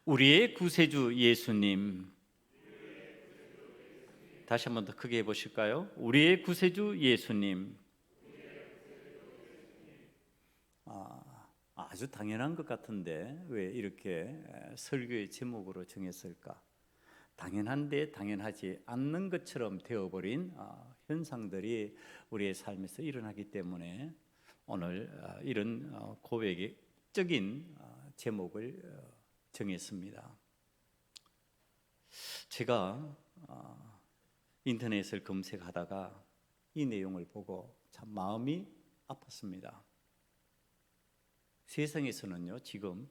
우리의 구세주 예수님. 다시 한 번 더 크게 해보실까요? 우리의 구세주 예수님. 아주 당연한 것 같은데 왜 이렇게 설교의 제목으로 정했을까? 당연한데 당연하지 않는 것처럼 되어버린 현상들이 우리의 삶에서 일어나기 때문에 오늘 이런 고백적인 제목을 정했습니다. 제가 인터넷을 검색하다가 이 내용을 보고 참 마음이 아팠습니다. 세상에서는요, 지금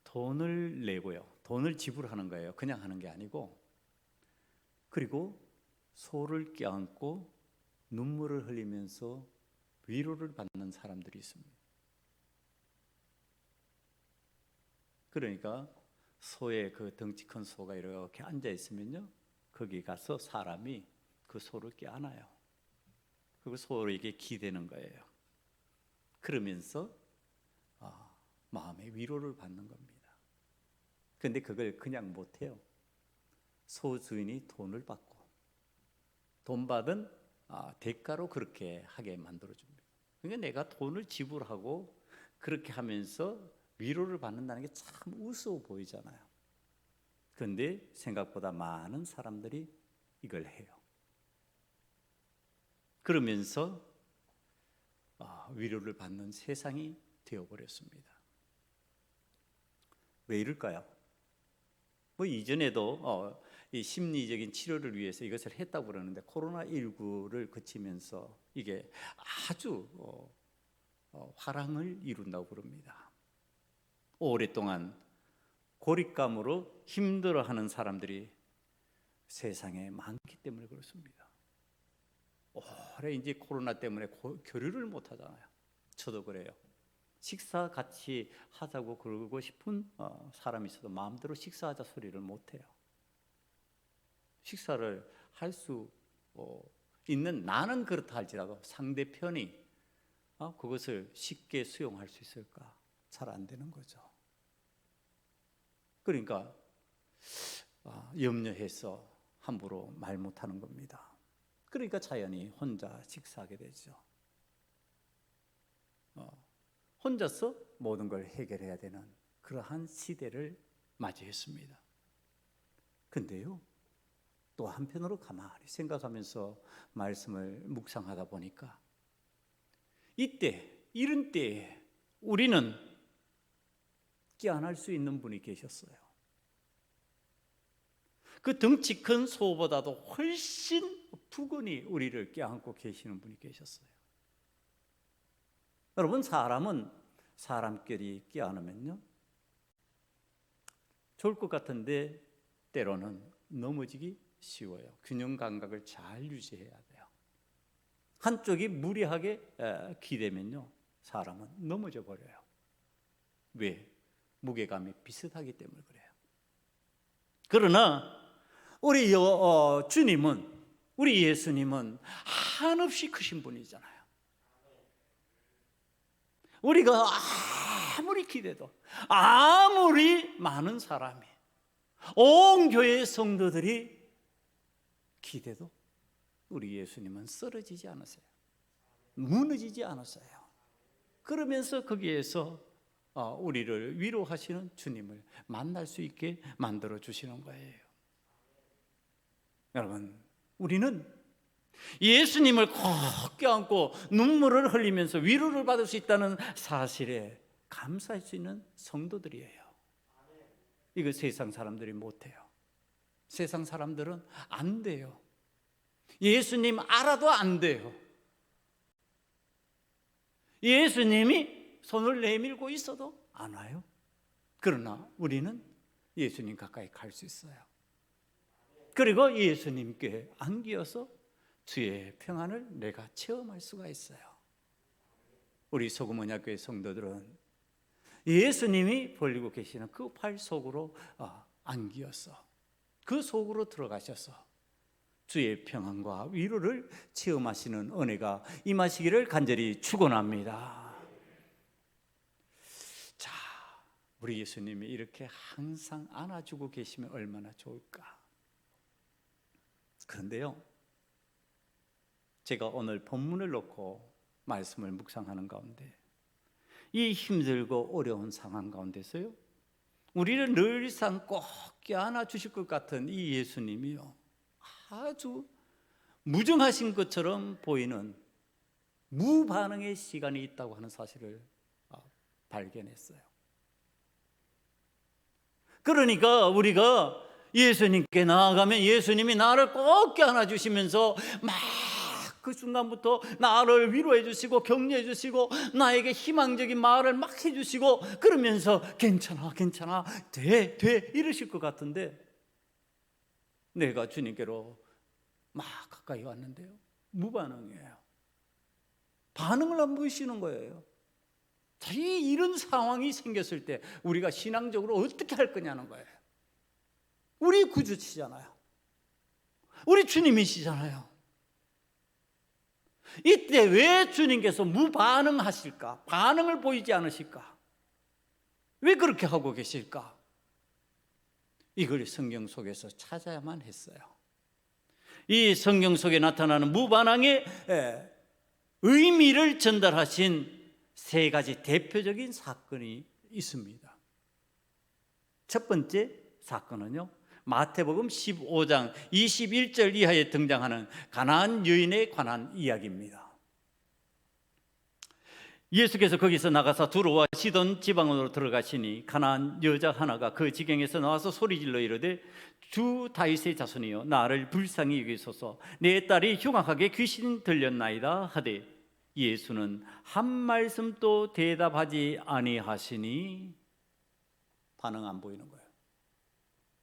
돈을 내고요, 돈을 지불하는 거예요. 그냥 하는 게 아니고, 그리고 소를 껴안고 눈물을 흘리면서 위로를 받는 사람들이 있습니다. 그러니까 소의 그 덩치 큰 소가 이렇게 앉아 있으면요, 거기 가서 사람이 그 소를 껴안아요. 그리고 소에게 기대는 거예요. 그러면서 마음의 위로를 받는 겁니다. 그런데 그걸 그냥 못해요. 소 주인이 돈을 받고 돈 받은 대가로 그렇게 하게 만들어줍니다. 그러니까 내가 돈을 지불하고 그렇게 하면서 위로를 받는다는 게 참 우스워 보이잖아요. 그런데 생각보다 많은 사람들이 이걸 해요. 그러면서 위로를 받는 세상이 되어버렸습니다. 왜 이럴까요? 뭐 이전에도 이 심리적인 치료를 위해서 이것을 했다고 그러는데 코로나19를 거치면서 이게 아주 화랑을 이룬다고 그럽니다. 오랫동안 고립감으로 힘들어하는 사람들이 세상에 많기 때문에 그렇습니다. 오래 이제 코로나 때문에 교류를 못 하잖아요. 저도 그래요. 식사 같이 하자고 그러고 싶은 사람이 있어도 마음대로 식사하자 소리를 못 해요. 식사를 할 수 있는 나는 그렇다 할지라도 상대편이 그것을 쉽게 수용할 수 있을까? 잘 안 되는 거죠. 그러니까 염려해서 함부로 말 못하는 겁니다. 그러니까 자연히 혼자 식사하게 되죠. 혼자서 모든 걸 해결해야 되는 그러한 시대를 맞이했습니다. 근데요, 또 한편으로 가만히 생각하면서 말씀을 묵상하다 보니까 이런 때에 우리는 껴안을 수 있는 분이 계셨어요. 그 덩치 큰 소보다도 훨씬 푸근히 우리를 껴안고 계시는 분이 계셨어요. 여러분, 사람은 사람끼리 껴안으면요, 좋을 것 같은데 때로는 넘어지기 쉬워요. 균형 감각을 잘 유지해야 돼요. 한쪽이 무리하게 기대면요, 사람은 넘어져 버려요. 왜? 무게감이 비슷하기 때문에 그래요. 그러나 우리 주님은, 우리 예수님은 한없이 크신 분이잖아요. 우리가 아무리 기대도, 아무리 많은 사람이, 온 교회의 성도들이 기대도 우리 예수님은 쓰러지지 않으세요. 무너지지 않았어요. 그러면서 거기에서 우리를 위로하시는 주님을 만날 수 있게 만들어 주시는 거예요. 여러분, 우리는 예수님을 꼭 껴안고 눈물을 흘리면서 위로를 받을 수 있다는 사실에 감사할 수 있는 성도들이에요. 이거 세상 사람들이 못해요. 세상 사람들은 안 돼요. 예수님 알아도 안 돼요. 예수님이 손을 내밀고 있어도 안 와요. 그러나 우리는 예수님 가까이 갈 수 있어요. 그리고 예수님께 안기어서 주의 평안을 내가 체험할 수가 있어요. 우리 소금언약교회 성도들은 예수님이 벌리고 계시는 그 팔 속으로 안기어서 그 속으로 들어가셔서 주의 평안과 위로를 체험하시는 은혜가 임하시기를 간절히 축원합니다. 자, 우리 예수님이 이렇게 항상 안아주고 계시면 얼마나 좋을까. 그런데요, 제가 오늘 본문을 놓고 말씀을 묵상하는 가운데 이 힘들고 어려운 상황 가운데서요, 우리를 늘상 꼭 껴안아 주실 것 같은 이 예수님이요, 아주 무정하신 것처럼 보이는 무반응의 시간이 있다고 하는 사실을 발견했어요. 그러니까 우리가 예수님께 나아가면 예수님이 나를 꼭 껴안아 주시면서 막 그 순간부터 나를 위로해 주시고 격려해 주시고 나에게 희망적인 말을 막 해주시고 그러면서 괜찮아 괜찮아 돼 이러실 것 같은데, 내가 주님께로 막 가까이 왔는데요, 무반응이에요. 반응을 안 보이시는 거예요. 자, 이런 상황이 생겼을 때 우리가 신앙적으로 어떻게 할 거냐는 거예요. 우리 구주시잖아요. 우리 주님이시잖아요. 이때 왜 주님께서 무반응하실까? 반응을 보이지 않으실까? 왜 그렇게 하고 계실까? 이걸 성경 속에서 찾아야만 했어요. 이 성경 속에 나타나는 무반응의 의미를 전달하신 세 가지 대표적인 사건이 있습니다. 첫 번째 사건은요, 마태복음 15장 21절 이하에 등장하는 가나안 여인에 관한 이야기입니다. 예수께서 거기서 나가서 두로와 시돈 지방으로 들어가시니 가나안 여자 하나가 그 지경에서 나와서 소리질러 이르되 주 다윗의 자손이여 나를 불쌍히 여기소서, 내 딸이 흉악하게 귀신 들렸나이다 하되 예수는 한 말씀도 대답하지 아니하시니. 반응 안 보이는 거예요.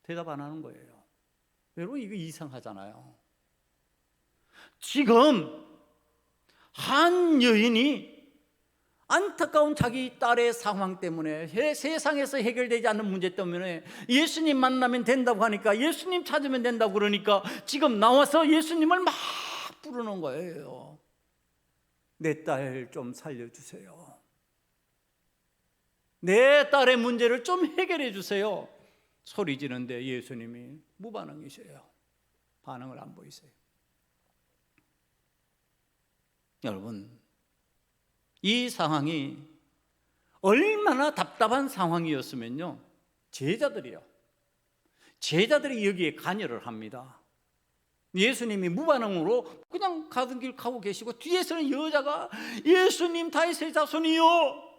대답 안 하는 거예요. 여러분, 이거 이상하잖아요. 지금 한 여인이 안타까운 자기 딸의 상황 때문에, 세상에서 해결되지 않는 문제 때문에 예수님 만나면 된다고 하니까, 예수님 찾으면 된다고 그러니까 지금 나와서 예수님을 막 부르는 거예요. 내 딸 좀 살려주세요. 내 딸의 문제를 좀 해결해 주세요. 소리 지르는데 예수님이 무반응이세요. 반응을 안 보이세요. 여러분, 이 상황이 얼마나 답답한 상황이었으면요, 제자들이 여기에 관여를 합니다. 예수님이 무반응으로 그냥 가던 길 가고 계시고 뒤에서는 여자가 예수님 다윗의 자손이요,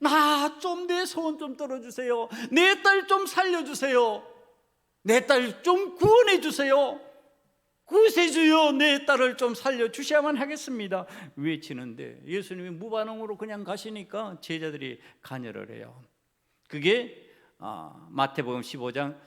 나 좀 내 소원 좀 들어주세요. 내 딸 좀 살려주세요. 내 딸 좀 구원해 주세요. 구세주여, 내 딸을 좀 살려주셔야만 하겠습니다 외치는데 예수님이 무반응으로 그냥 가시니까 제자들이 간여를 해요. 그게 마태복음 15장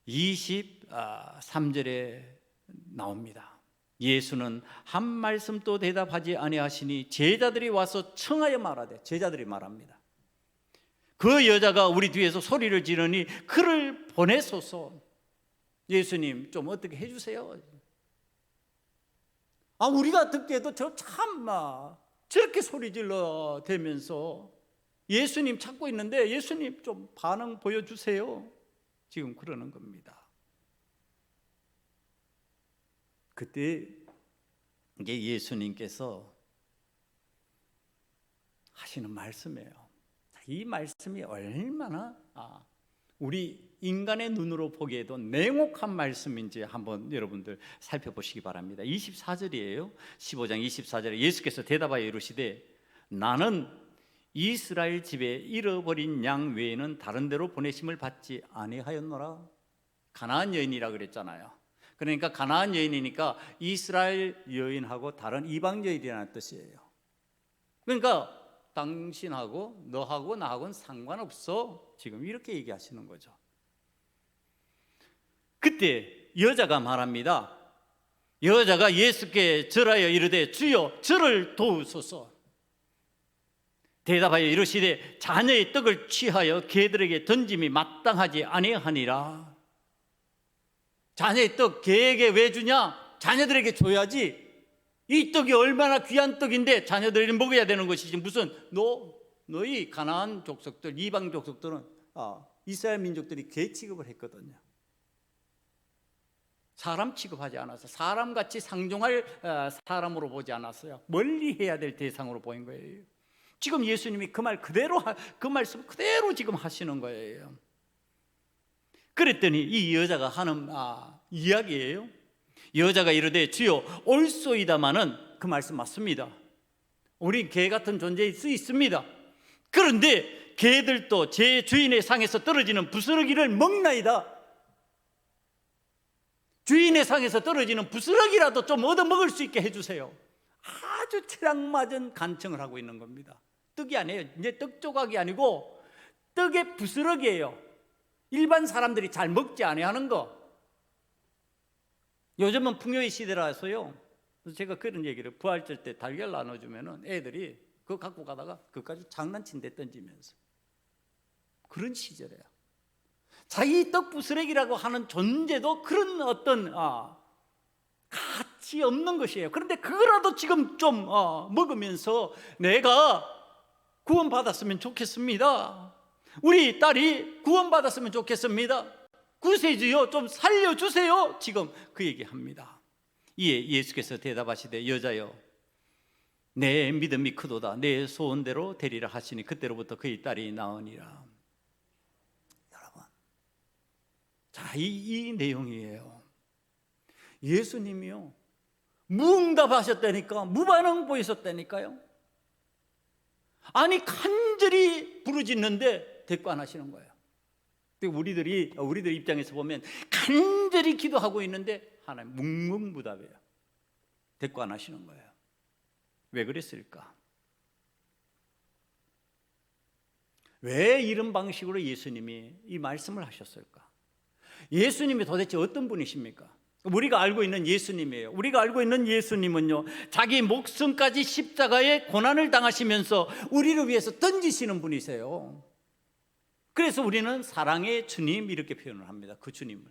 23절에 나옵니다. 예수는 한 말씀도 대답하지 아니하시니 제자들이 와서 청하여 말하되, 제자들이 말합니다. 그 여자가 우리 뒤에서 소리를 지르니 그를 보내소서. 예수님 좀 어떻게 해주세요. 우리가 듣기에도 저 참나 저렇게 소리 질러 대면서 예수님 찾고 있는데 예수님 좀 반응 보여주세요. 지금 그러는 겁니다. 그때 이게 예수님께서 하시는 말씀이에요. 이 말씀이 얼마나 우리 인간의 눈으로 보기에도 냉혹한 말씀인지 한번 여러분들 살펴보시기 바랍니다. 24절이에요. 15장 24절에 예수께서 대답하여 이르시되 나는 이스라엘 집에 잃어버린 양 외에는 다른 데로 보내심을 받지 아니하였노라. 가나안 여인이라 그랬잖아요. 그러니까 가나안 여인이니까 이스라엘 여인하고 다른 이방 여인이라는 뜻이에요. 그러니까 당신하고 너하고 나하고는 상관없어, 지금 이렇게 얘기하시는 거죠. 그때 여자가 말합니다. 여자가 예수께 절하여 이르되 주여 저를 도우소서. 대답하여 이르시되 자녀의 떡을 취하여 개들에게 던짐이 마땅하지 아니하니라. 자녀의 떡 개에게 왜 주냐? 자녀들에게 줘야지. 이 떡이 얼마나 귀한 떡인데 자녀들이 먹어야 되는 것이지 무슨 너 너희 가나안 족속들, 이방 족속들은 이스라엘 민족들이 개 취급을 했거든요. 사람 취급하지 않았어요. 사람같이 상종할 사람으로 보지 않았어요. 멀리해야 될 대상으로 보인 거예요. 지금 예수님이 그 말씀 그대로 지금 하시는 거예요. 그랬더니 이 여자가 하는 이야기예요. 여자가 이르되 주여 올소이다마는, 그 말씀 맞습니다. 우리 개 같은 존재일 수 있습니다. 그런데 개들도 제 주인의 상에서 떨어지는 부스러기를 먹나이다. 주인의 상에서 떨어지는 부스러기라도 좀 얻어먹을 수 있게 해주세요. 아주 체랑맞은 간청을 하고 있는 겁니다. 떡이 아니에요. 이제 떡 조각이 아니고 떡의 부스러기예요. 일반 사람들이 잘 먹지 아니하는 거. 요즘은 풍요의 시대라서요, 그래서 제가 그런 얘기를, 부활절 때 달걀 나눠주면은 애들이 그거 갖고 가다가 그것까지 장난친데 던지면서, 그런 시절이에요. 자기 떡 부스러기라고 하는 존재도 그런 어떤 가치 없는 것이에요. 그런데 그거라도 지금 좀 먹으면서 내가 구원받았으면 좋겠습니다. 우리 딸이 구원받았으면 좋겠습니다. 구세주여 좀 살려주세요. 지금 그 얘기합니다. 이에 예수께서 대답하시되 여자여 내 믿음이 크도다. 내 소원대로 되리라 하시니 그때로부터 그의 딸이 나으니라. 여러분, 자, 이 내용이에요. 예수님이요 무응답하셨다니까, 무반응 보이셨다니까요. 아니 간절히 부르짖는데 대꾸 안 하시는 거예요. 우리들 입장에서 보면 간절히 기도하고 있는데 하나님 묵묵부답해요. 대꾸 안 하시는 거예요. 왜 그랬을까? 왜 이런 방식으로 예수님이 이 말씀을 하셨을까? 예수님이 도대체 어떤 분이십니까? 우리가 알고 있는 예수님이에요. 우리가 알고 있는 예수님은요, 자기 목숨까지 십자가에 고난을 당하시면서 우리를 위해서 던지시는 분이세요. 그래서 우리는 사랑의 주님 이렇게 표현을 합니다. 그 주님을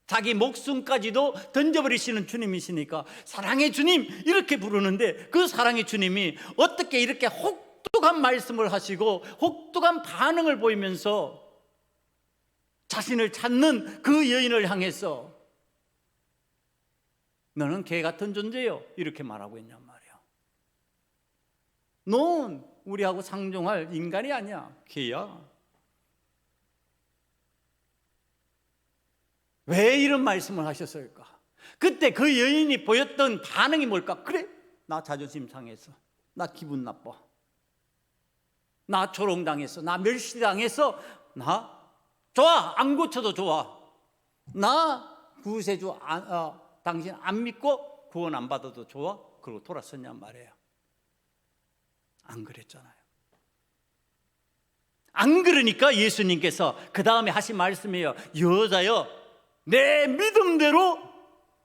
자기 목숨까지도 던져버리시는 주님이시니까 사랑의 주님 이렇게 부르는데, 그 사랑의 주님이 어떻게 이렇게 혹독한 말씀을 하시고 혹독한 반응을 보이면서 자신을 찾는 그 여인을 향해서 너는 개 같은 존재요 이렇게 말하고 있냔 말이야. 넌 우리하고 상종할 인간이 아니야, 개야. 왜 이런 말씀을 하셨을까? 그때 그 여인이 보였던 반응이 뭘까? 그래, 나 자존심 상했어, 나 기분 나빠, 나 조롱당했어, 나 멸시당했어, 나 좋아, 안 고쳐도 좋아, 나 구세주 당신 안 믿고 구원 안 받아도 좋아. 그러고 돌아섰냔 말이에요. 안 그랬잖아요. 안 그러니까 예수님께서 그 다음에 하신 말씀이에요. 여자여 내 믿음대로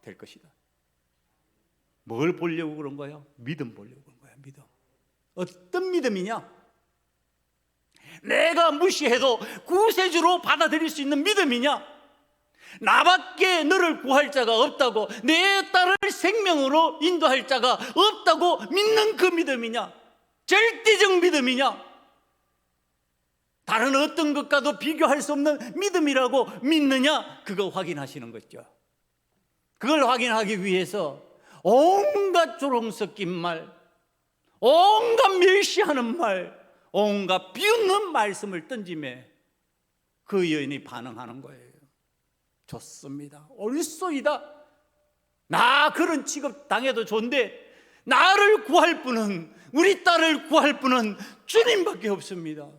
될 것이다. 뭘 보려고 그런 거예요? 믿음 보려고 그런 거예요. 믿음. 어떤 믿음이냐? 내가 무시해도 구세주로 받아들일 수 있는 믿음이냐? 나밖에 너를 구할 자가 없다고, 내 딸을 생명으로 인도할 자가 없다고 믿는 그 믿음이냐? 절대적 믿음이냐? 다른 어떤 것과도 비교할 수 없는 믿음이라고 믿느냐? 그거 확인하시는 거죠. 그걸 확인하기 위해서 온갖 조롱 섞인 말, 온갖 멸시하는 말, 온갖 비웃는 말씀을 던짐에 그 여인이 반응하는 거예요. 좋습니다, 옳소이다. 나 그런 취급 당해도 좋은데 나를 구할 분은, 우리 딸을 구할 분은 주님밖에 없습니다.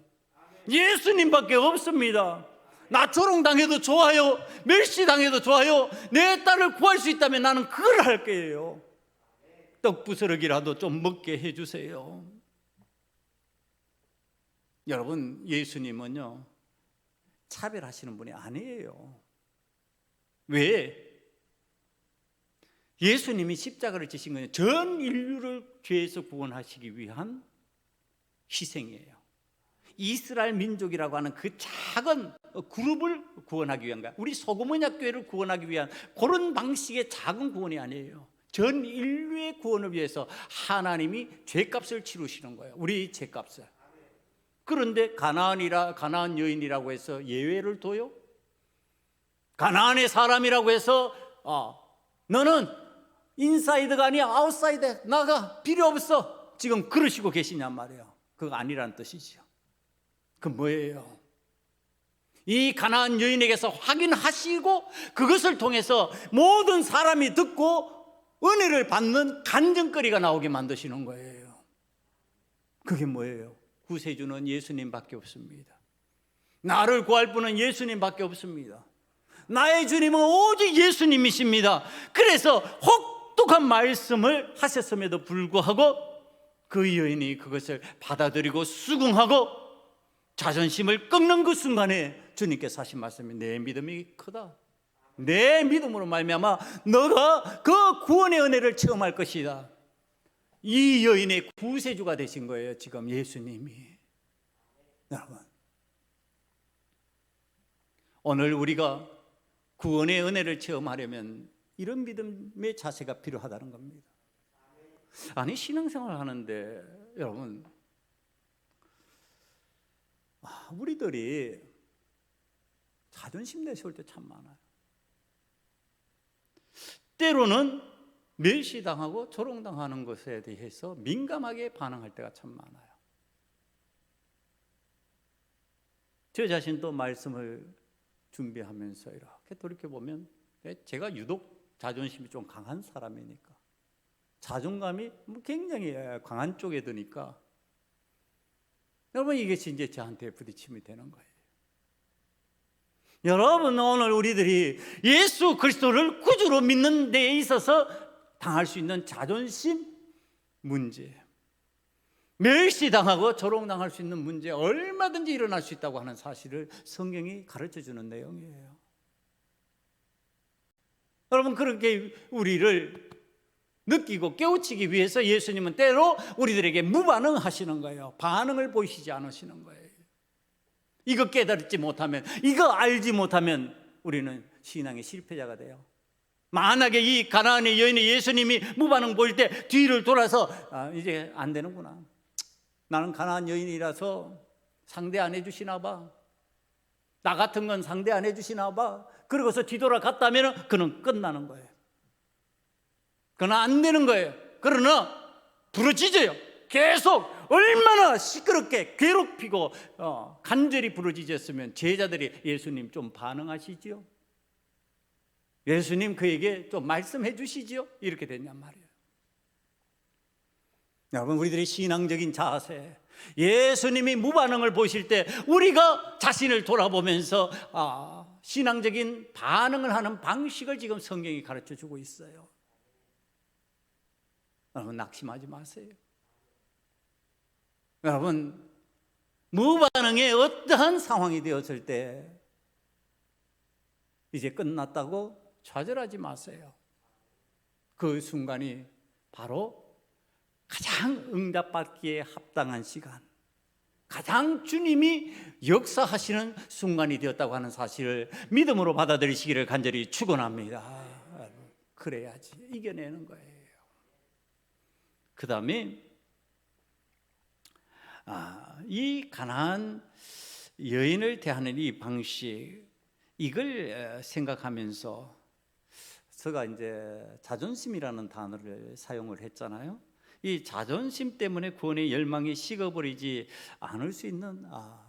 예수님밖에 없습니다. 나 조롱당해도 좋아요, 멸시당해도 좋아요. 내 딸을 구할 수 있다면 나는 그걸 할 거예요. 떡부스러기라도 좀 먹게 해주세요. 여러분, 예수님은요 차별하시는 분이 아니에요. 왜? 예수님이 십자가를 지신 거예요. 전 인류를 죄에서 구원하시기 위한 희생이에요. 이스라엘 민족이라고 하는 그 작은 그룹을 구원하기 위한 거야. 우리 소금언약 교회를 구원하기 위한 그런 방식의 작은 구원이 아니에요. 전 인류의 구원을 위해서 하나님이 죄값을 치르시는 거예요. 우리 죄값을. 그런데 가나안 여인이라고 해서 예외를 둬요? 가나안의 사람이라고 해서 너는 인사이드가 아니야 아웃사이드 나가 필요 없어 지금 그러시고 계시냔 말이에요. 그거 아니라는 뜻이죠. 그 뭐예요? 이 가나안 여인에게서 확인하시고 그것을 통해서 모든 사람이 듣고 은혜를 받는 간증거리가 나오게 만드시는 거예요. 그게 뭐예요? 구세주는 예수님밖에 없습니다. 나를 구할 분은 예수님밖에 없습니다. 나의 주님은 오직 예수님이십니다. 그래서 혹독한 말씀을 하셨음에도 불구하고 그 여인이 그것을 받아들이고 수긍하고 자존심을 꺾는 그 순간에 주님께서 하신 말씀이 내 믿음이 크다. 내 믿음으로 말미암아 너가 그 구원의 은혜를 체험할 것이다. 이 여인의 구세주가 되신 거예요. 지금 예수님이. 여러분, 오늘 우리가 구원의 은혜를 체험하려면 이런 믿음의 자세가 필요하다는 겁니다. 아니 신앙생활을 하는데 여러분 우리들이 자존심 내세울 때 참 많아요. 때로는 멸시당하고 조롱당하는 것에 대해서 민감하게 반응할 때가 참 많아요. 저 자신도 말씀을 준비하면서 이렇게 돌이켜보면 제가 유독 자존심이 좀 강한 사람이니까 자존감이 굉장히 강한 쪽에 드니까 여러분 이것이 이제 저한테 부딪힘이 되는 거예요. 여러분 오늘 우리들이 예수 그리스도를 구주로 믿는 데에 있어서 당할 수 있는 자존심 문제, 멸시당하고 조롱당할 수 있는 문제 얼마든지 일어날 수 있다고 하는 사실을 성경이 가르쳐주는 내용이에요. 여러분 그렇게 우리를 느끼고 깨우치기 위해서 예수님은 때로 우리들에게 무반응하시는 거예요. 반응을 보이시지 않으시는 거예요. 이거 깨달지 못하면, 이거 알지 못하면 우리는 신앙의 실패자가 돼요. 만약에 이 가나안의 여인의 예수님이 무반응 보일 때 뒤를 돌아서 이제 안 되는구나, 나는 가나안 여인이라서 상대 안 해주시나 봐, 나 같은 건 상대 안 해주시나 봐, 그러고서 뒤돌아갔다면 그는 끝나는 거예요. 그는 안 되는 거예요. 그러나 부르짖어요. 계속 얼마나 시끄럽게 괴롭히고 간절히 부르짖었으면 제자들이 예수님 좀 반응하시지요, 예수님 그에게 좀 말씀해 주시지요, 이렇게 됐냔 말이에요. 여러분 우리들의 신앙적인 자세, 예수님이 무반응을 보실 때 우리가 자신을 돌아보면서 신앙적인 반응을 하는 방식을 지금 성경이 가르쳐주고 있어요. 여러분 낙심하지 마세요. 여러분 무반응의 어떠한 상황이 되었을 때 이제 끝났다고 좌절하지 마세요. 그 순간이 바로 가장 응답받기에 합당한 시간, 가장 주님이 역사하시는 순간이 되었다고 하는 사실을 믿음으로 받아들이시기를 간절히 축원합니다. 그래야지 이겨내는 거예요. 그 다음에 이 가나안 여인을 대하는 이 방식, 이걸 생각하면서 제가 이제 자존심이라는 단어를 사용을 했잖아요. 이 자존심 때문에 구원의 열망이 식어버리지 않을 수 있는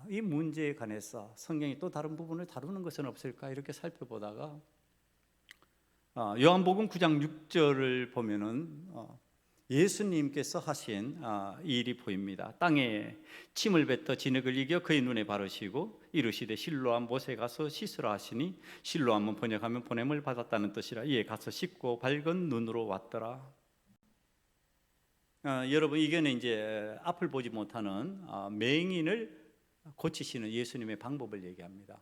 이 문제에 관해서 성경이 또 다른 부분을 다루는 것은 없을까 이렇게 살펴보다가 요한복음 9장 6절을 보면은 예수님께서 하신 이 일이 보입니다. 땅에 침을 뱉어 진흙을 이겨 그의 눈에 바르시고 이르시되 실로암 못에 가서 씻으라 하시니 실로암은 번역하면 보냄을 받았다는 뜻이라. 이에 가서 씻고 밝은 눈으로 왔더라. 여러분 이게는 이제 앞을 보지 못하는 맹인을 고치시는 예수님의 방법을 얘기합니다.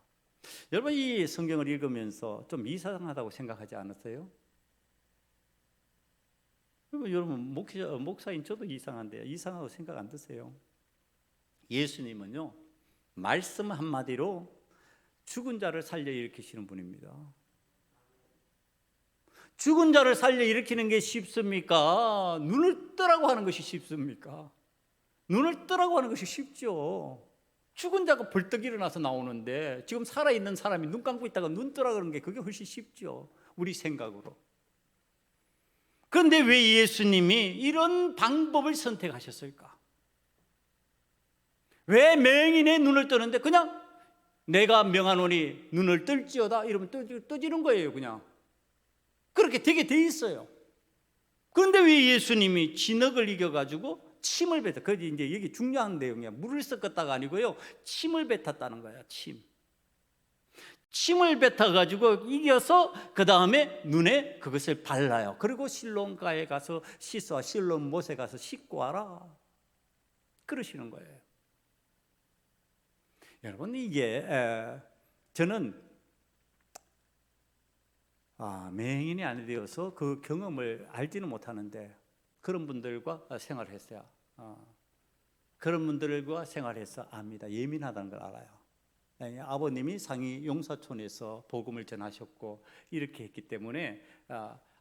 여러분 이 성경을 읽으면서 좀 이상하다고 생각하지 않으세요? 여러분 목사인 저도 이상한데 이상하다고 생각 안 드세요? 예수님은요 말씀 한마디로 죽은 자를 살려 일으키시는 분입니다. 죽은 자를 살려 일으키는 게 쉽습니까? 눈을 뜨라고 하는 것이 쉽습니까? 눈을 뜨라고 하는 것이 쉽죠. 죽은 자가 벌떡 일어나서 나오는데 지금 살아있는 사람이 눈 감고 있다가 눈 뜨라 그러는 게 그게 훨씬 쉽죠, 우리 생각으로. 그런데 왜 예수님이 이런 방법을 선택하셨을까? 왜 맹인의 눈을 뜨는데 그냥 내가 명하노니 눈을 뜰지어다 이러면 떠지는 거예요. 그냥 그렇게 되게 돼 있어요. 그런데 왜 예수님이 진흙을 이겨가지고 침을 뱉어? 그게 이제 여기 중요한 내용이야. 물을 섞었다가 아니고요, 침을 뱉었다는 거야. 침을 뱉어가지고 이겨서 그 다음에 눈에 그것을 발라요. 그리고 실로암가에 가서 씻어, 실로암 못에 가서 씻고 와라, 그러시는 거예요. 여러분, 이게 저는 맹인이 아니 되어서 그 경험을 알지는 못하는데 그런 분들과 생활했어요. 그런 분들과 생활해서 압니다. 예민하다는 걸 알아요. 아버님이 상위 용사촌에서 복음을 전하셨고 이렇게 했기 때문에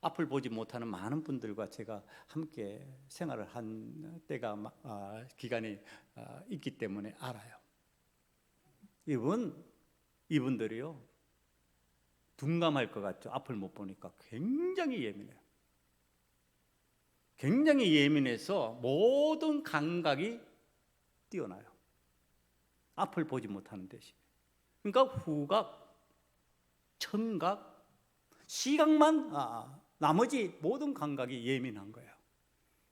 앞을 보지 못하는 많은 분들과 제가 함께 생활을 한 때가 기간이 있기 때문에 알아요. 이분들이요, 둔감할 것 같죠. 앞을 못 보니까 굉장히 예민해요. 굉장히 예민해서 모든 감각이 뛰어나요. 앞을 보지 못하는 대신. 그러니까 후각, 청각, 시각만 나머지 모든 감각이 예민한 거예요.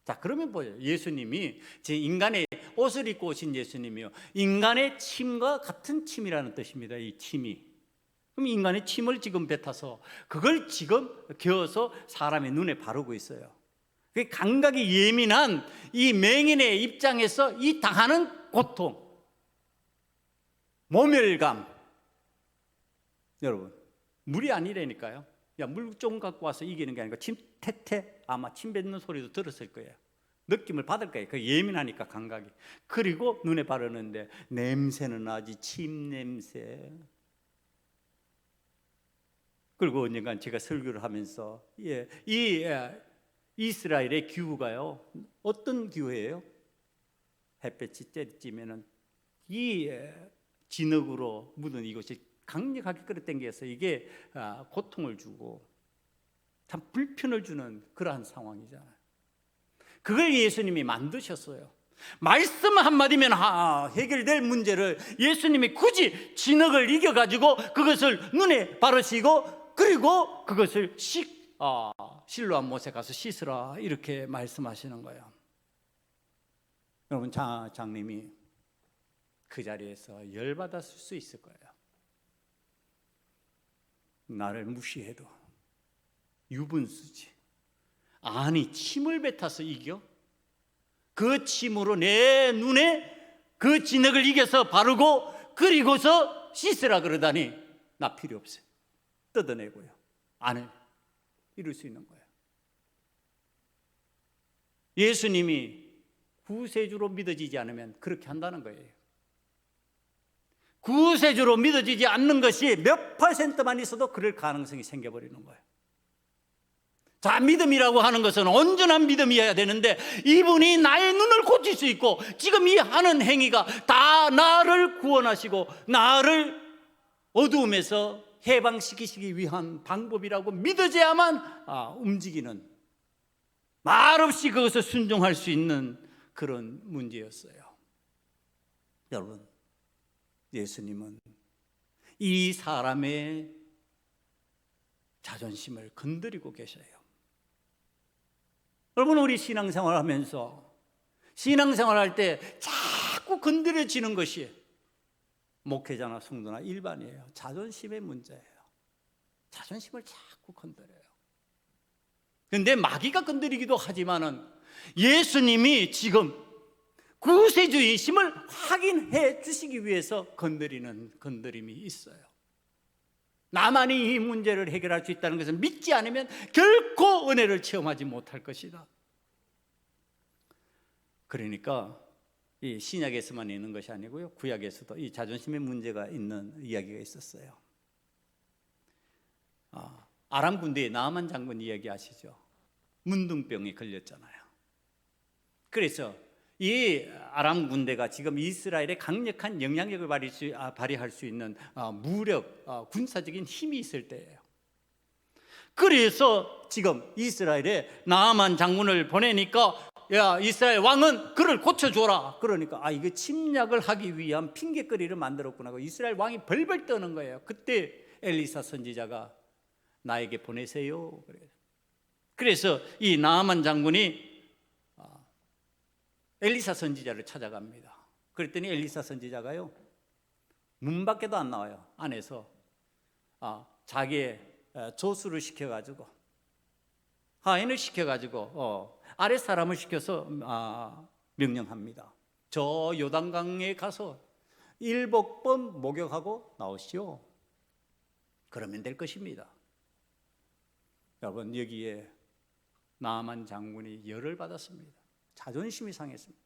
자, 그러면 보여요. 예수님이 인간의 옷을 입고 오신 예수님이요, 인간의 침과 같은 침이라는 뜻입니다. 이 침이. 그럼 인간의 침을 지금 뱉어서 그걸 지금 겨어서 사람의 눈에 바르고 있어요. 그 감각이 예민한 이 맹인의 입장에서 이 당하는 고통, 모멸감. 여러분, 물이 아니라니까요. 야, 물 좀 갖고 와서 이기는 게 아니고 침 태태, 아마 침 뱉는 소리도 들었을 거예요. 느낌을 받을 거예요. 그 예민하니까 감각이. 그리고 눈에 바르는데 냄새는 나지, 침 냄새. 그리고 언젠간 제가 설교를 하면서 이스라엘의 기후가요, 어떤 기후예요? 햇볕이 쬐지면은 이 진흙으로 묻은 이것이 강력하게 끌어당겨서 이게 고통을 주고 참 불편을 주는 그러한 상황이잖아요. 그걸 예수님이 만드셨어요. 말씀 한마디면 해결될 문제를 예수님이 굳이 진흙을 이겨가지고 그것을 눈에 바르시고 그리고 그것을 실로암 못에 가서 씻으라, 이렇게 말씀하시는 거예요. 여러분, 장님이 그 자리에서 열받았을 수 있을 거예요. 나를 무시해도 유분수지. 아니, 침을 뱉어서 이겨? 그 침으로 내 눈에 그 진흙을 이겨서 바르고 그리고서 씻으라 그러다니 나 필요 없어요. 뜯어내고요. 안 해요. 이럴 수 있는 거예요. 예수님이 구세주로 믿어지지 않으면 그렇게 한다는 거예요. 구세주로 믿어지지 않는 것이 몇 %만 있어도 그럴 가능성이 생겨버리는 거예요. 자, 믿음이라고 하는 것은 온전한 믿음이어야 되는데 이분이 나의 눈을 고칠 수 있고 지금 이 하는 행위가 다 나를 구원하시고 나를 어두움에서 해방시키시기 위한 방법이라고 믿어져야만 움직이는, 말없이 그것을 순종할 수 있는 그런 문제였어요. 여러분, 예수님은 이 사람의 자존심을 건드리고 계셔요. 여러분, 우리 신앙생활 하면서 신앙생활 할 때 자꾸 건드려지는 것이 목회자나 성도나 일반이에요. 자존심의 문제예요. 자존심을 자꾸 건드려요. 그런데 마귀가 건드리기도 하지만은 예수님이 지금 구세주이심을 확인해 주시기 위해서 건드리는 건드림이 있어요. 나만이 이 문제를 해결할 수 있다는 것을 믿지 않으면 결코 은혜를 체험하지 못할 것이다. 그러니까 이 신약에서만 있는 것이 아니고요, 구약에서도 이 자존심의 문제가 있는 이야기가 있었어요. 아람 군대의 나아만 장군 이야기 아시죠? 문둥병에 걸렸잖아요. 그래서 이 아람 군대가 지금 이스라엘에 강력한 영향력을 발휘할 수 있는 무력, 군사적인 힘이 있을 때예요. 그래서 지금 이스라엘에 나아만 장군을 보내니까 야, 이스라엘 왕은 그를 고쳐줘라. 그러니까 이거 침략을 하기 위한 핑계거리를 만들었구나. 이스라엘 왕이 벌벌 떠는 거예요. 그때 엘리사 선지자가 나에게 보내세요. 그래서 이 나아만 장군이 엘리사 선지자를 찾아갑니다. 그랬더니 엘리사 선지자가요, 문 밖에도 안 나와요. 안에서 자기의 조수를 시켜가지고, 하인을 시켜가지고 아랫 사람을 시켜서 명령합니다. 저 요단강에 가서 7번 목욕하고 나오시오. 그러면 될 것입니다. 여러분, 여기에 나아만 장군이 열을 받았습니다. 자존심이 상했습니다.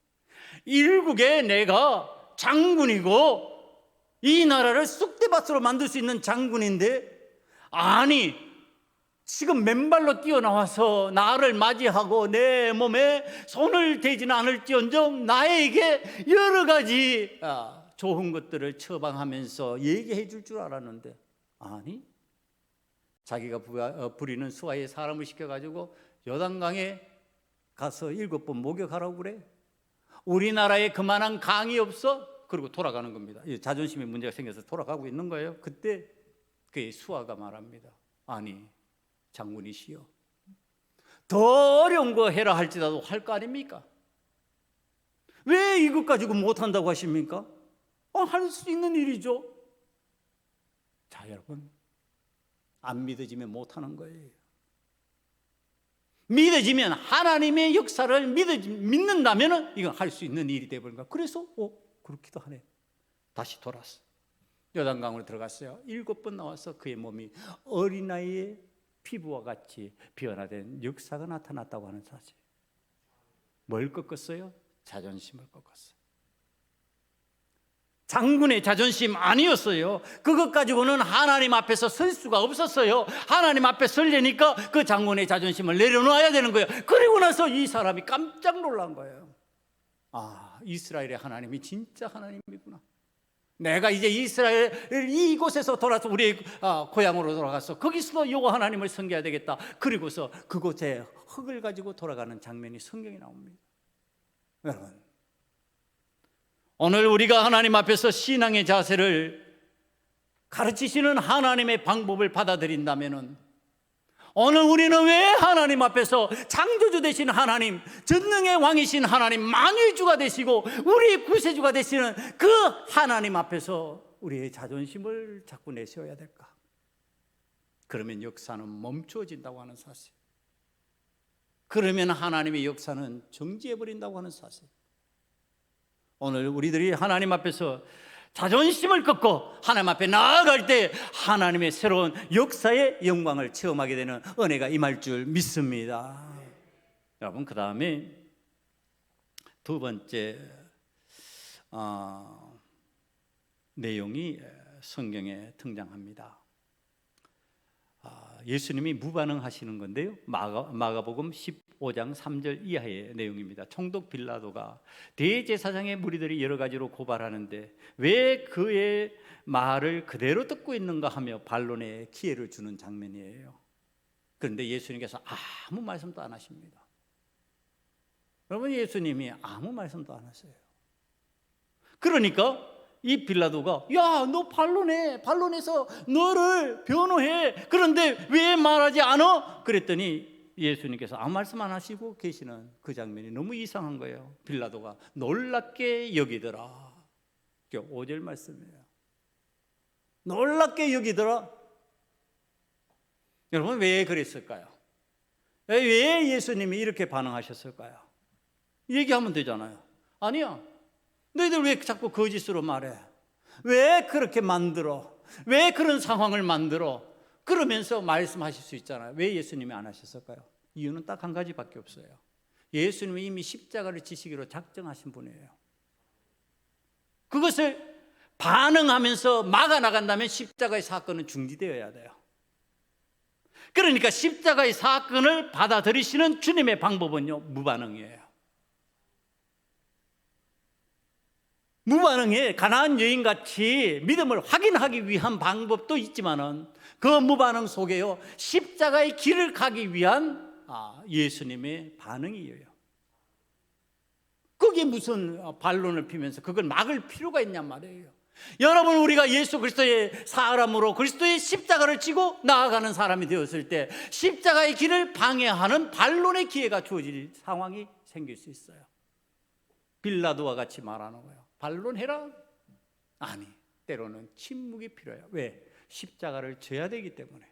일국에 내가 장군이고 이 나라를 쑥대밭으로 만들 수 있는 장군인데, 아니 지금 맨발로 뛰어나와서 나를 맞이하고 내 몸에 손을 대지는 않을지언정 나에게 여러 가지 좋은 것들을 처방하면서 얘기해 줄 줄 알았는데, 아니 자기가 부리는 수하의 사람을 시켜가지고 요단강에 가서 7번 목욕하라고 그래? 우리나라에 그만한 강이 없어? 그리고 돌아가는 겁니다. 자존심에 문제가 생겨서 돌아가고 있는 거예요. 그때 그 수하가 말합니다. 아니 장군이시여, 더 어려운 거 해라 할지라도 할 거 아닙니까? 왜 이것 가지고 못한다고 하십니까? 할 수 있는 일이죠. 자, 여러분, 안 믿어지면 못하는 거예요. 믿어지면, 하나님의 역사를 믿는다면 이건 할 수 있는 일이 되어버린 거야. 그래서 그렇기도 하네. 다시 돌아왔어. 요단강으로 들어갔어요. 7번 나와서 그의 몸이 어린아이의 피부와 같이 변화된 역사가 나타났다고 하는 사실. 뭘 꺾었어요? 자존심을 꺾었어요. 장군의 자존심 아니었어요. 그것 가지고는 하나님 앞에서 설 수가 없었어요. 하나님 앞에 설려니까 그 장군의 자존심을 내려놓아야 되는 거예요. 그리고 나서 이 사람이 깜짝 놀란 거예요. 이스라엘의 하나님이 진짜 하나님이구나. 내가 이제 이스라엘 이곳에서 돌아서 우리의 고향으로 돌아가서 거기서도 여호와 하나님을 섬겨야 되겠다. 그리고서 그곳에 흙을 가지고 돌아가는 장면이 성경에 나옵니다. 여러분, 오늘 우리가 하나님 앞에서 신앙의 자세를 가르치시는 하나님의 방법을 받아들인다면, 오늘 우리는 왜 하나님 앞에서 창조주 되신 하나님, 전능의 왕이신 하나님, 만유주가 되시고 우리의 구세주가 되시는 그 하나님 앞에서 우리의 자존심을 자꾸 내세워야 될까? 그러면 역사는 멈추어진다고 하는 사실, 그러면 하나님의 역사는 정지해버린다고 하는 사실. 오늘 우리들이 하나님 앞에서 자존심을 꺾고 하나님 앞에 나아갈 때 하나님의 새로운 역사의 영광을 체험하게 되는 은혜가 임할 줄 믿습니다. 여러분, 그 다음에 두 번째 내용이 성경에 등장합니다. 예수님이 무반응하시는 건데요, 마가복음 15장 3절 이하의 내용입니다. 총독 빌라도가 대제사장의 무리들이 여러 가지로 고발하는데 왜 그의 말을 그대로 듣고 있는가 하며 반론에 기회를 주는 장면이에요. 그런데 예수님께서 아무 말씀도 안 하십니다. 여러분, 예수님이 아무 말씀도 안 하세요. 그러니까 이 빌라도가 야, 너 반론해, 반론해서 너를 변호해, 그런데 왜 말하지 않아? 그랬더니 예수님께서 아무 말씀 안 하시고 계시는 그 장면이 너무 이상한 거예요. 빌라도가 놀랍게 여기더라. 5절 말씀이에요. 놀랍게 여기더라. 여러분, 왜 그랬을까요? 왜 예수님이 이렇게 반응하셨을까요? 얘기하면 되잖아요. 아니야, 너희들 왜 자꾸 거짓으로 말해? 왜 그렇게 만들어? 왜 그런 상황을 만들어? 그러면서 말씀하실 수 있잖아요. 왜 예수님이 안 하셨을까요? 이유는 딱 한 가지밖에 없어요. 예수님이 이미 십자가를 지시기로 작정하신 분이에요. 그것을 반응하면서 막아나간다면 십자가의 사건은 중지되어야 돼요. 그러니까 십자가의 사건을 받아들이시는 주님의 방법은요, 무반응이에요. 무반응의 가나안 여인같이 믿음을 확인하기 위한 방법도 있지만은 그 무반응 속에요, 십자가의 길을 가기 위한 예수님의 반응이에요. 그게 무슨 반론을 피면서 그걸 막을 필요가 있냔 말이에요. 여러분, 우리가 예수 그리스도의 사람으로 그리스도의 십자가를 지고 나아가는 사람이 되었을 때 십자가의 길을 방해하는 반론의 기회가 주어질 상황이 생길 수 있어요. 빌라도와 같이 말하는 거예요. 반론해라? 아니, 때로는 침묵이 필요해요. 왜? 십자가를 져야 되기 때문에.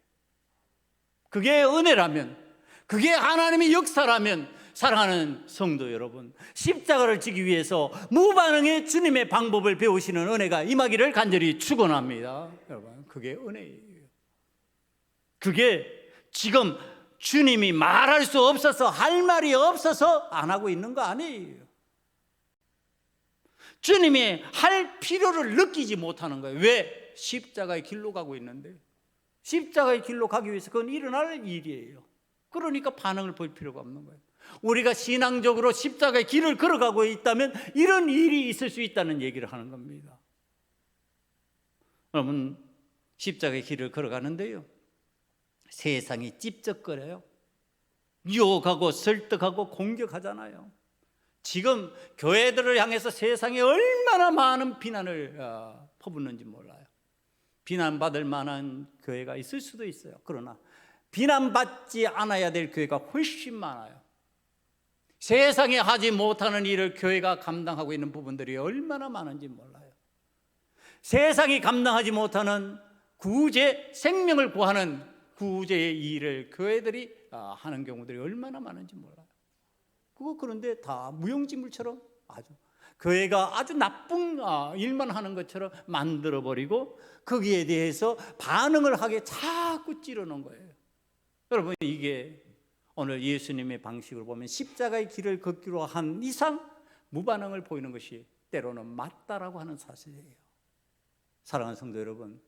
그게 은혜라면, 그게 하나님의 역사라면, 사랑하는 성도 여러분, 십자가를 지기 위해서 무반응의 주님의 방법을 배우시는 은혜가 임하기를 간절히 축원합니다. 여러분, 그게 은혜예요. 그게 지금 주님이 말할 수 없어서, 할 말이 없어서 안 하고 있는 거 아니에요. 주님이 할 필요를 느끼지 못하는 거예요. 왜? 십자가의 길로 가고 있는데, 십자가의 길로 가기 위해서 그건 일어날 일이에요. 그러니까 반응을 볼 필요가 없는 거예요. 우리가 신앙적으로 십자가의 길을 걸어가고 있다면 이런 일이 있을 수 있다는 얘기를 하는 겁니다. 여러분, 십자가의 길을 걸어가는데요, 세상이 찝쩍거려요. 유혹하고 설득하고 공격하잖아요. 지금 교회들을 향해서 세상에 얼마나 많은 비난을 퍼붓는지 몰라요. 비난받을 만한 교회가 있을 수도 있어요. 그러나 비난받지 않아야 될 교회가 훨씬 많아요. 세상에 하지 못하는 일을 교회가 감당하고 있는 부분들이 얼마나 많은지 몰라요. 세상이 감당하지 못하는 구제, 생명을 구하는 구제의 일을 교회들이 하는 경우들이 얼마나 많은지 몰라요. 그런데 다 무용지물처럼 아주 교회가 아주 나쁜 일만 하는 것처럼 만들어버리고 거기에 대해서 반응을 하게 자꾸 찌르는 거예요. 여러분, 이게 오늘 예수님의 방식으로 보면 십자가의 길을 걷기로 한 이상 무반응을 보이는 것이 때로는 맞다라고 하는 사실이에요. 사랑하는 성도 여러분,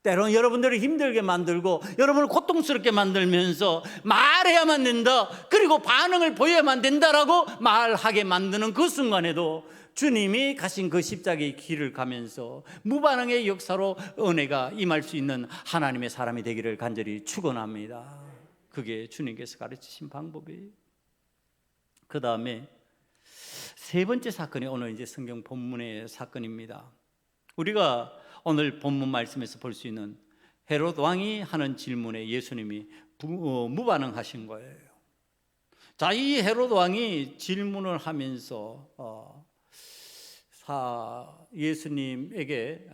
때로는 여러분들을 힘들게 만들고 여러분을 고통스럽게 만들면서 말해야만 된다, 그리고 반응을 보여야만 된다라고 말하게 만드는 그 순간에도 주님이 가신 그 십자가의 길을 가면서 무반응의 역사로 은혜가 임할 수 있는 하나님의 사람이 되기를 간절히 축원합니다. 그게 주님께서 가르치신 방법이에요. 그 다음에 세 번째 사건이 오늘 이제 성경 본문의 사건입니다. 우리가 오늘 본문 말씀에서 볼 수 있는 헤롯 왕이 하는 질문에 예수님이 무반응하신 거예요. 자, 이 헤롯 왕이 질문을 하면서 예수님에게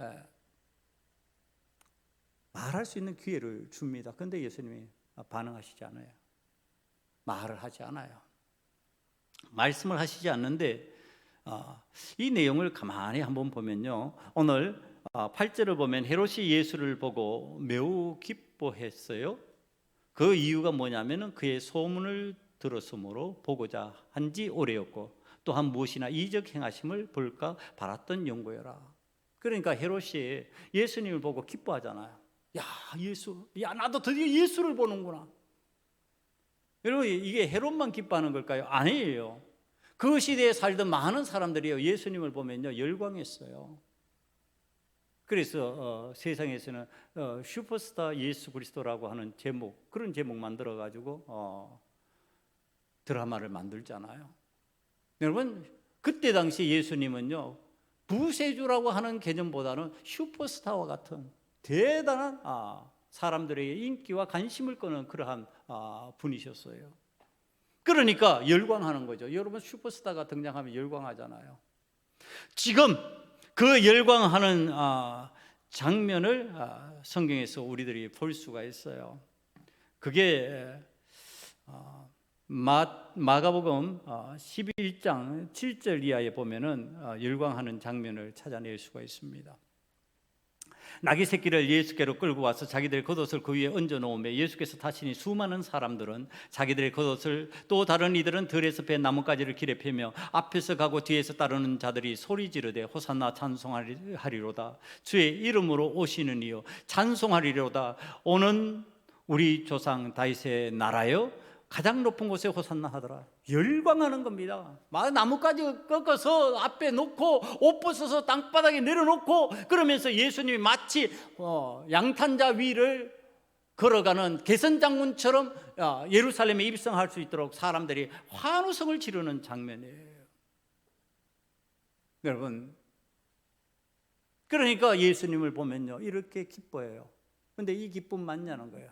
말할 수 있는 기회를 줍니다. 그런데 예수님이 반응하시지 않아요. 말을 하지 않아요. 말씀을 하시지 않는데 이 내용을 가만히 한번 보면요, 오늘 8절을 보면 헤롯이 예수를 보고 매우 기뻐했어요. 그 이유가 뭐냐면은 그의 소문을 들었으므로 보고자 한지 오래였고 또한 무엇이나 이적 행하심을 볼까 바랐던 용고여라. 그러니까 헤롯이 예수님을 보고 기뻐하잖아요. 야, 예수, 야, 나도 드디어 예수를 보는구나. 여러분, 이게 헤롯만 기뻐하는 걸까요? 아니에요. 그 시대에 살던 많은 사람들이요, 예수님을 보면요 열광했어요. 그래서 세상에서는 슈퍼스타 예수 그리스도라고 하는 제목, 그런 제목 만들어 가지고 드라마를 만들잖아요. 여러분, 그때 당시 예수님은요 구세주라고 하는 개념보다는 슈퍼스타와 같은 대단한 사람들의 인기와 관심을 끄는 그러한 분이셨어요. 그러니까 열광하는 거죠. 여러분, 슈퍼스타가 등장하면 열광하잖아요. 지금 그 열광하는 장면을 성경에서 우리들이 볼 수가 있어요. 그게 마가복음 11장 7절 이하에 보면은 열광하는 장면을 찾아낼 수가 있습니다. 나귀 새끼를 예수께로 끌고 와서 자기들의 겉옷을 그 위에 얹어 놓으며 예수께서 타시니 수많은 사람들은 자기들의 겉옷을, 또 다른 이들은 들에서 벤 나뭇가지를 길에 펴며 앞에서 가고 뒤에서 따르는 자들이 소리 지르되 호산나 찬송하리로다. 주의 이름으로 오시는 이여 찬송하리로다. 오는 우리 조상 다윗의 나라여 가장 높은 곳에 호산나 하더라. 열광하는 겁니다. 나뭇가지 꺾어서 앞에 놓고 옷 벗어서 땅바닥에 내려놓고 그러면서 예수님이 마치 양탄자 위를 걸어가는 개선장군처럼 예루살렘에 입성할 수 있도록 사람들이 환호성을 지르는 장면이에요. 여러분, 그러니까 예수님을 보면요 이렇게 기뻐해요. 그런데 이 기쁨 맞냐는 거예요.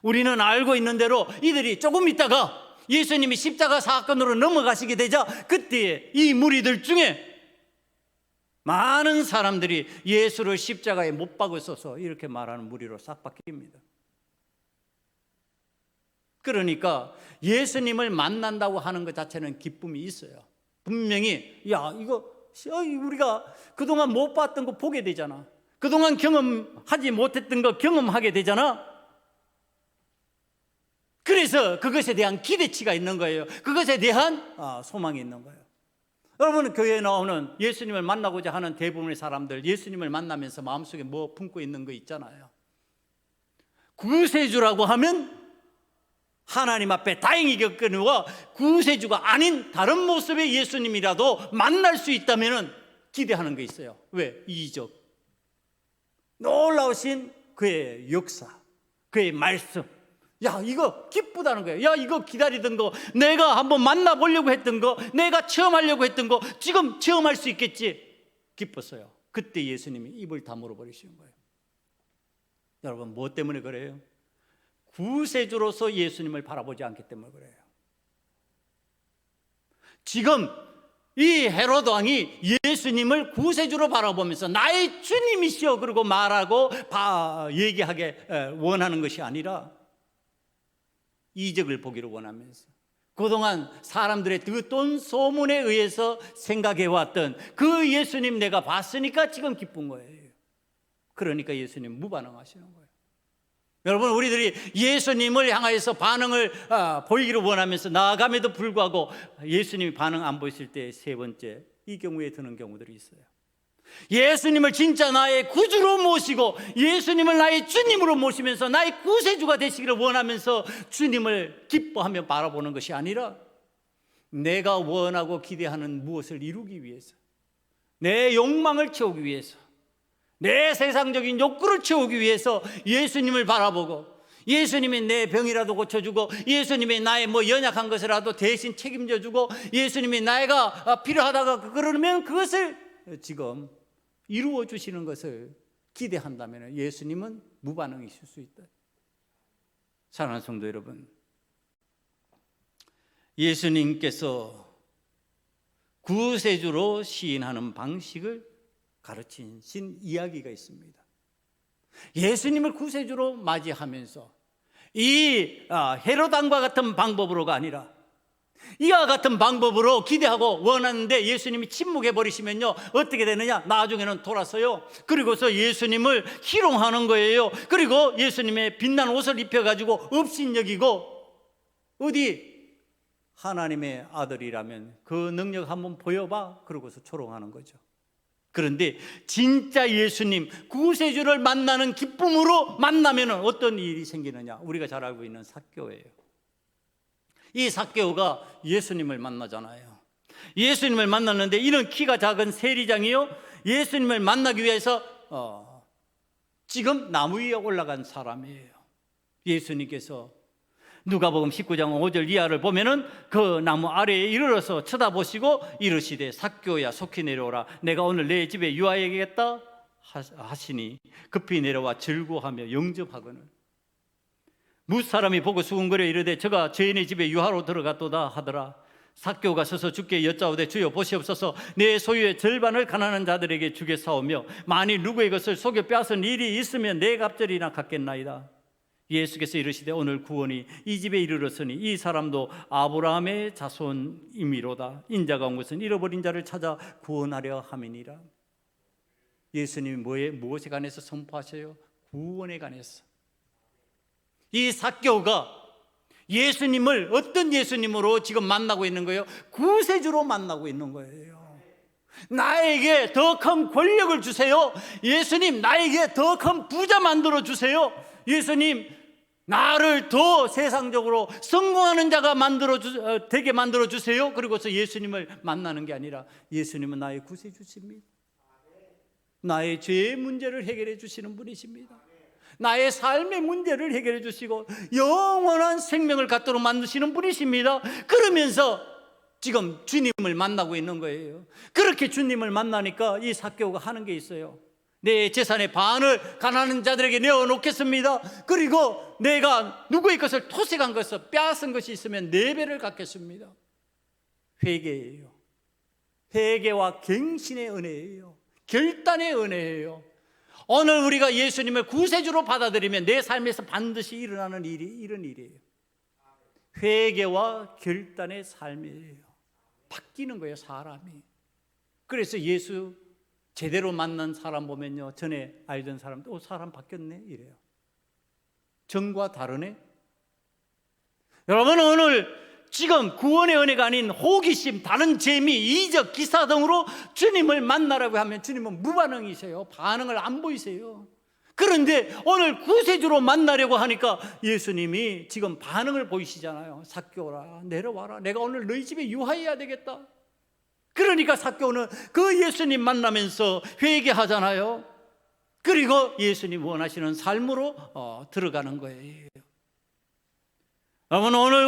우리는 알고 있는 대로 이들이 조금 있다가 예수님이 십자가 사건으로 넘어가시게 되자 그때 이 무리들 중에 많은 사람들이 예수를 십자가에 못 박으셔서 이렇게 말하는 무리로 싹 바뀝니다. 그러니까 예수님을 만난다고 하는 것 자체는 기쁨이 있어요. 분명히 이거 우리가 그동안 못 봤던 거 보게 되잖아. 그동안 경험하지 못했던 거 경험하게 되잖아. 그래서 그것에 대한 기대치가 있는 거예요. 그것에 대한 소망이 있는 거예요. 여러분, 교회에 나오는 예수님을 만나고자 하는 대부분의 사람들, 예수님을 만나면서 마음속에 뭐 품고 있는 거 있잖아요. 구세주라고 하면 하나님 앞에 다행히 겪으니와 구세주가 아닌 다른 모습의 예수님이라도 만날 수 있다면 기대하는 게 있어요. 왜? 이적, 놀라우신 그의 역사, 그의 말씀. 이거 기쁘다는 거예요. 이거 기다리던 거, 내가 한번 만나보려고 했던 거, 내가 체험하려고 했던 거 지금 체험할 수 있겠지. 기뻤어요. 그때 예수님이 입을 다물어 버리시는 거예요. 여러분, 뭐 때문에 그래요? 구세주로서 예수님을 바라보지 않기 때문에 그래요. 지금 이 헤로드 왕이 예수님을 구세주로 바라보면서 나의 주님이시여 그러고 말하고 얘기하게 원하는 것이 아니라 이적을 보기를 원하면서 그동안 사람들의 듣던 소문에 의해서 생각해왔던 그 예수님 내가 봤으니까 지금 기쁜 거예요. 그러니까 예수님 무반응하시는 거예요. 여러분, 우리들이 예수님을 향하여서 반응을 보이기를 원하면서 나아감에도 불구하고 예수님이 반응 안 보였을 때 세 번째, 이 경우에 드는 경우들이 있어요. 예수님을 진짜 나의 구주로 모시고 예수님을 나의 주님으로 모시면서 나의 구세주가 되시기를 원하면서 주님을 기뻐하며 바라보는 것이 아니라 내가 원하고 기대하는 무엇을 이루기 위해서, 내 욕망을 채우기 위해서, 내 세상적인 욕구를 채우기 위해서 예수님을 바라보고 예수님이 내 병이라도 고쳐주고 예수님이 나의 연약한 것이라도 대신 책임져주고 예수님이 내가 필요하다가 그러면 그것을 지금 이루어 주시는 것을 기대한다면 예수님은 무반응이실 수 있다. 사랑하는 성도 여러분, 예수님께서 구세주로 시인하는 방식을 가르치신 이야기가 있습니다. 예수님을 구세주로 맞이하면서 이 헤롯 왕과 같은 방법으로가 아니라 이와 같은 방법으로 기대하고 원하는데 예수님이 침묵해 버리시면요 어떻게 되느냐, 나중에는 돌아서요 그리고서 예수님을 희롱하는 거예요. 그리고 예수님의 빛난 옷을 입혀가지고 업신여기고 어디 하나님의 아들이라면 그 능력 한번 보여봐 그러고서 조롱하는 거죠. 그런데 진짜 예수님 구세주를 만나는 기쁨으로 만나면 어떤 일이 생기느냐, 우리가 잘 알고 있는 삭개오예요. 이 삭개오가 예수님을 만나잖아요. 예수님을 만났는데 이런 키가 작은 세리장이요 예수님을 만나기 위해서 지금 나무 위에 올라간 사람이에요. 예수님께서 누가복음 19장 5절 이하를 보면은 그 나무 아래에 이르러서 쳐다보시고 이르시되 삭개오야 속히 내려오라, 내가 오늘 내 집에 유하여야겠다 하시니 급히 내려와 즐거워하며 영접하거늘 무사람이 보고 수군거려 이르되 저가 죄인의 집에 유하로 들어갔도다 하더라. 삭개오가 서서 주께 여짜오되 주여 보시옵소서, 내 소유의 절반을 가난한 자들에게 주겠사오며 만일 누구의 것을 속여 빼앗은 일이 있으면 내 갑절이나 갚겠나이다. 예수께서 이르시되 오늘 구원이 이 집에 이르렀으니 이 사람도 아브라함의 자손이미로다. 인자가 온 것은 잃어버린 자를 찾아 구원하려 함이니라. 예수님이 무엇에 관해서 선포하셔요? 구원에 관해서. 이 삭개오가 예수님을 어떤 예수님으로 지금 만나고 있는 거예요? 구세주로 만나고 있는 거예요. 나에게 더 큰 권력을 주세요. 예수님, 나에게 더 큰 부자 만들어 주세요. 예수님, 나를 더 세상적으로 성공하는 자가 되게 만들어 주세요. 그리고서 예수님을 만나는 게 아니라 예수님은 나의 구세주십니다. 나의 죄의 문제를 해결해 주시는 분이십니다. 나의 삶의 문제를 해결해 주시고 영원한 생명을 갖도록 만드시는 분이십니다. 그러면서 지금 주님을 만나고 있는 거예요. 그렇게 주님을 만나니까 이 삭개오가 하는 게 있어요. 내 재산의 반을 가난한 자들에게 내어놓겠습니다. 그리고 내가 누구의 것을 토색한 것을 빼앗은 것이 있으면 4배를 갚겠습니다. 회개예요. 회개와 갱신의 은혜예요. 결단의 은혜예요. 오늘 우리가 예수님을 구세주로 받아들이면 내 삶에서 반드시 일어나는 일이 이런 일이에요. 회개와 결단의 삶이에요. 바뀌는 거예요, 사람이. 그래서 예수 제대로 만난 사람 보면요, 전에 알던 사람도 사람 바뀌었네 이래요. 전과 다르네. 여러분, 오늘 지금 구원의 은혜가 아닌 호기심, 다른 재미, 이적, 기사 등으로 주님을 만나라고 하면 주님은 무반응이세요. 반응을 안 보이세요. 그런데 오늘 구세주로 만나려고 하니까 예수님이 지금 반응을 보이시잖아요. 삭개오라, 내려와라. 내가 오늘 너희 집에 유하해야 되겠다. 그러니까 삭개오는 그 예수님 만나면서 회개하잖아요. 그리고 예수님 원하시는 삶으로 들어가는 거예요. 여러분, 오늘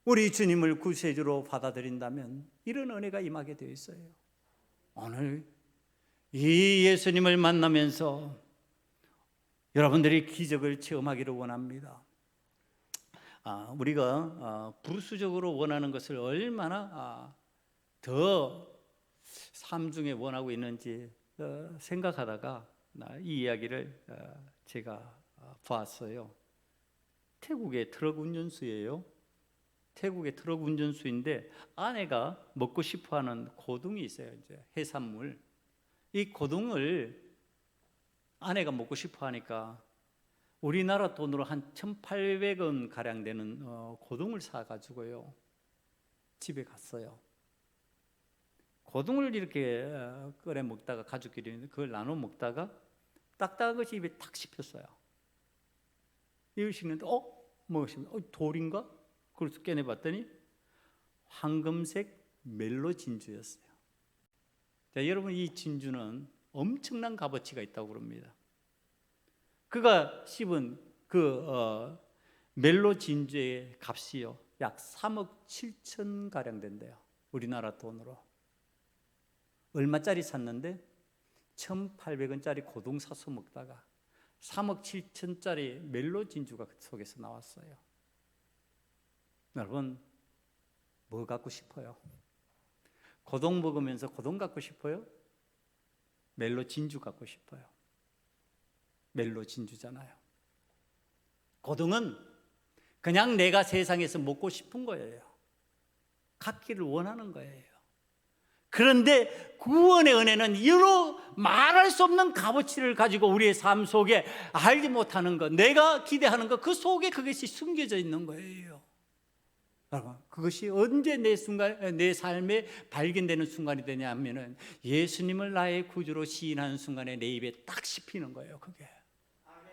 우리 주님을 구세주로 받아들인다면 이런 은혜가 임하게 되어 있어요. 오늘 이 예수님을 만나면서 여러분들이 기적을 체험하기를 원합니다. 우리가 부수적으로 원하는 것을 얼마나 더 삶 중에 원하고 있는지 생각하다가 이 이야기를 제가 봤어요. 태국의 트럭 운전수예요. 태국의 트럭 운전수인데 아내가 먹고 싶어하는 고등이 있어요. 이제 해산물. 이 고등을 아내가 먹고 싶어하니까 우리나라 돈으로 한 1,800원 가량 되는 고등을 사가지고요 집에 갔어요. 고등을 이렇게 끓여 먹다가 가족끼리 그걸 나눠 먹다가 딱딱한 것이 입에 탁 씹혔어요. 이으시는데 먹으시면 돌인가? 그래서 꺼내봤더니 황금색 멜로 진주였어요. 자, 여러분, 이 진주는 엄청난 값어치가 있다고 그럽니다. 그가 씹은 그 멜로 진주의 값이요 약 3억 7천 가량 된대요. 우리나라 돈으로. 얼마짜리 샀는데 1,800원짜리 고등 사서 먹다가 3억 7천짜리 멜로 진주가 그 속에서 나왔어요. 여러분, 뭐 갖고 싶어요? 고동 먹으면서 고동 갖고 싶어요? 멜로 진주 갖고 싶어요. 멜로 진주잖아요. 고등은 그냥 내가 세상에서 먹고 싶은 거예요. 갖기를 원하는 거예요. 그런데 구원의 은혜는 여러 말할 수 없는 값어치를 가지고 우리의 삶 속에 알지 못하는 것, 내가 기대하는 것, 그 속에 그것이 숨겨져 있는 거예요. 그것이 언제 내 삶에 발견되는 순간이 되냐 하면은 예수님을 나의 구주로 시인하는 순간에 내 입에 딱 씹히는 거예요. 그게.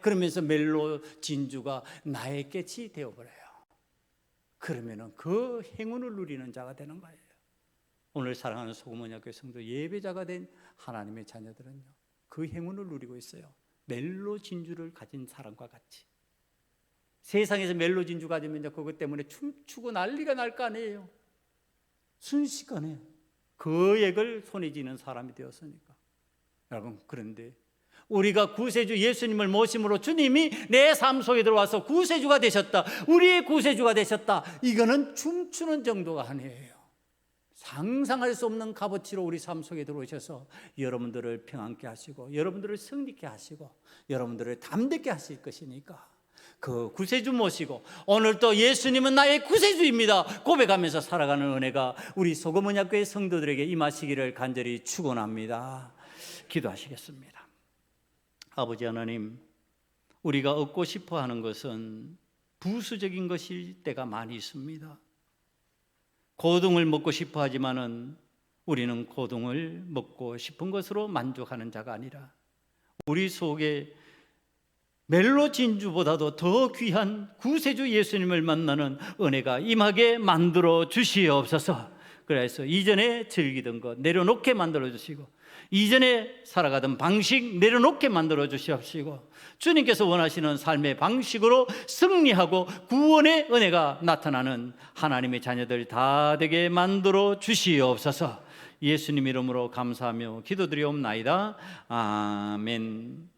그러면서 멜로 진주가 나의 깨치 되어버려요. 그러면은 그 행운을 누리는 자가 되는 거예요. 오늘 사랑하는 소금언약교회 성도 예배자가 된 하나님의 자녀들은요, 그 행운을 누리고 있어요. 멜로 진주를 가진 사람과 같이. 세상에서 멜로 진주 가지면 그것 때문에 춤추고 난리가 날 거 아니에요. 순식간에 그 액을 손에 쥐는 사람이 되었으니까. 여러분, 그런데 우리가 구세주 예수님을 모심으로 주님이 내 삶 속에 들어와서 구세주가 되셨다, 우리의 구세주가 되셨다, 이거는 춤추는 정도가 아니에요. 상상할 수 없는 값어치로 우리 삶 속에 들어오셔서 여러분들을 평안케 하시고 여러분들을 승리케 하시고 여러분들을 담대케 하실 것이니까 그 구세주 모시고 오늘 또 예수님은 나의 구세주입니다 고백하면서 살아가는 은혜가 우리 소금언약교회 성도들에게 임하시기를 간절히 축원합니다. 기도하시겠습니다. 아버지 하나님, 우리가 얻고 싶어 하는 것은 부수적인 것일 때가 많이 있습니다. 고등을 먹고 싶어 하지만은 우리는 고등을 먹고 싶은 것으로 만족하는 자가 아니라 우리 속에 멜로 진주보다도 더 귀한 구세주 예수님을 만나는 은혜가 임하게 만들어 주시옵소서. 그래서 이전에 즐기던 것 내려놓게 만들어 주시고, 이전에 살아가던 방식 내려놓게 만들어 주시옵시고, 주님께서 원하시는 삶의 방식으로 승리하고 구원의 은혜가 나타나는 하나님의 자녀들 다 되게 만들어 주시옵소서. 예수님 이름으로 감사하며 기도드리옵나이다. 아멘.